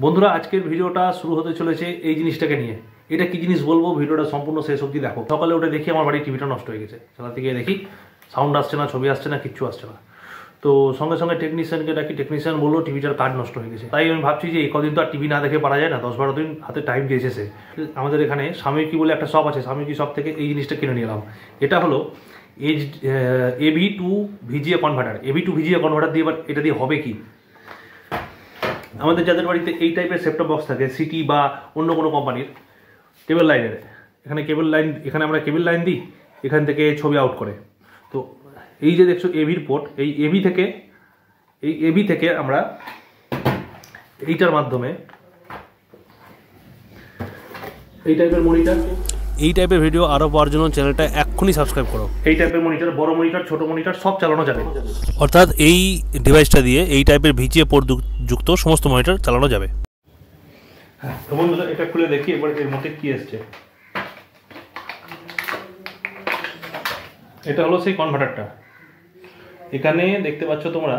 বন্ধুরা আজকের ভিডিওটা শুরু হতে চলেছে এই জিনিসটাকে নিয়ে। এটা কি জিনিস বলবো, ভিডিওটা সম্পূর্ণ শেষ অবধি দেখো। সকালে উঠে দেখি আমার বাড়ির টিভিটা নষ্ট হয়ে গেছে, চালাতে গিয়ে দেখি সাউন্ড আসছে না, ছবি আসছে না, কিচ্ছু আসছে না। তো সঙ্গে সঙ্গে টেকনিশিয়ানকে ডাকি, টেকনিশিয়ান বললো টিভিটার কার্ড নষ্ট হয়ে গেছে। তাই আমি ভাবছি যে এই কদিন তো আর টিভি না দেখে পারা যায় না, 10-12 দিন হাতে টাইম দিয়েছে সে। আমাদের এখানে সাময়িকী বলে একটা শপ আছে, সাময়িকী শপ থেকে এই জিনিসটা কিনে নিলাম। এটা হলো AV to VGA converter. AV to VGA converter দিয়ে এবার এটা দিয়ে হবে কি, আমাদের যাদের বাড়িতে এই টাইপের সেটটপ বক্স থাকে, সিটি বা অন্য কোনো কোম্পানির কেবল লাইনের, এখানে কেবল লাইন, এখানে আমরা কেবল লাইন দিই, এখান থেকে ছবি আউট করে। তো এই যে দেখছো এভির পোর্ট, এই এভি থেকে আমরা এইটার মাধ্যমে এই টাইপের মনিটর, এই টাইপের ভিডিও আরও পাওয়ার জন্য চ্যানেলটা এক্ষুনি সাবস্ক্রাইব করো। এই টাইপের মনিটর, বড় মনিটর, ছোট মনিটর সব চালানো যাবে। অর্থাৎ এই ডিভাইসটা দিয়ে এই টাইপের VGA পোর্ট যুক্ত সমস্ত মনিটর চালানো যাবে। হ্যাঁ, তো বন্ধুরা এটা খুলে দেখি এবার এর মধ্যে কি এসছে। এটা হলো সেই কনভার্টারটা। এখানে দেখতে পাচ্ছ তোমরা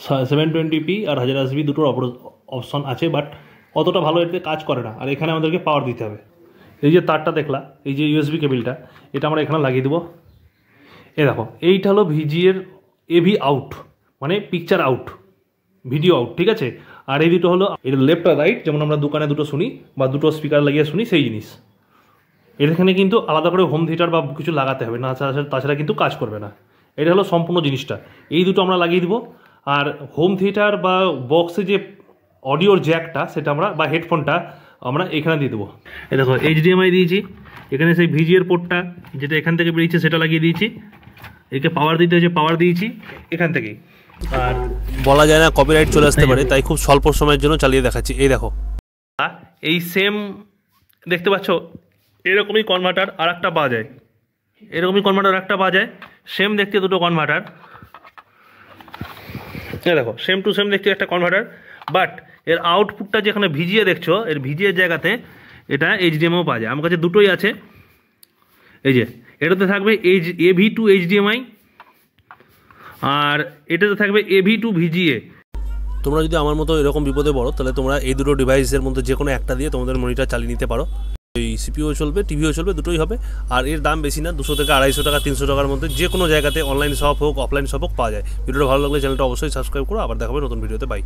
720p আর 1080p দুটোর অপশন আছে, বাট অতটা ভালো এতে কাজ করে না। আর এখানে আমাদেরকে পাওয়ার দিতে হবে। এই যে তারটা দেখলা, এই যে USB কেবিলটা, এটা আমরা এখানে লাগিয়ে দেবো। এ দেখো, এইটা হলো VGA-র AV আউট, মানে পিকচার আউট, ভিডিও আউট, ঠিক আছে। আর এই দুটো হলো এটা লেফট আর রাইট, যেমন আমরা দোকানে দুটো শুনি বা দুটো স্পিকার লাগিয়ে শুনি, সেই জিনিস। এখানে কিন্তু আলাদা করে হোম থিয়েটার বা কিছু লাগাতে হবে না, তাছাড়া কিন্তু কাজ করবে না। এটা হলো সম্পূর্ণ জিনিসটা। এই দুটো আমরা লাগিয়ে দিব। আর হোম থিয়েটার বা বক্সে যে অডিওর জ্যাকটা, সেটা আমরা বা হেডফোনটা আমরা এখানে দিয়ে দেবো। এই দেখো HDMI দিয়েছি, এখানে সেই VGA-র পোর্টটা যেটা এখান থেকে বেরিয়েছে সেটা লাগিয়ে দিয়েছি। একে পাওয়ার দিতে হয়েছে, পাওয়ার দিয়েছি এখান থেকেই। আর বলা যায় না কপিরাইট চলে আসতে পারে, তাই খুব স্বল্প সময়ের জন্য চালিয়ে দেখাচ্ছি। এই দেখো, এই সেম দেখতে পাচ্ছ, এরকমই কনভার্টার আর একটা পাওয়া যায়, এরকমই কনভার্টার একটা পাওয়া যায়, সেম দেখতে দুটো কনভার্টার। দেখো সেম টু সেম দেখতে একটা কনভার্টার, বাট এর আউটপুটটা যেখানে VGA দেখছো, এর VGA জায়গাতে এটা HDMI পাওয়া যায়। আমার কাছে দুটোই আছে। এই যে এটাতে থাকবে AV to HDMI, আর এটাতে থাকবে AV to VGA। তোমরা যদি আমার মতো এরকম বিপদে পড়ো, তাহলে তোমরা এই দুটো ডিভাইসের মধ্যে যে কোনো একটা দিয়ে তোমাদের মনিটর চালিয়ে নিতে পারো। এই CPU চলবে, টিভিও চলবে, দুটোই হবে। আর এর দাম বেশি না, 200 থেকে 250 টাকা, 300 টাকার মধ্যে যে কোনো জায়গাতে অনলাইন শপ হোক, অফলাইন শপ হোক পাওয়া যায়। ভিডিওটা ভালো লাগলে চ্যানেলটা অবশ্যই সাবস্ক্রাইব করো। আবার দেখাবে নতুন ভিডিওতে। বাই।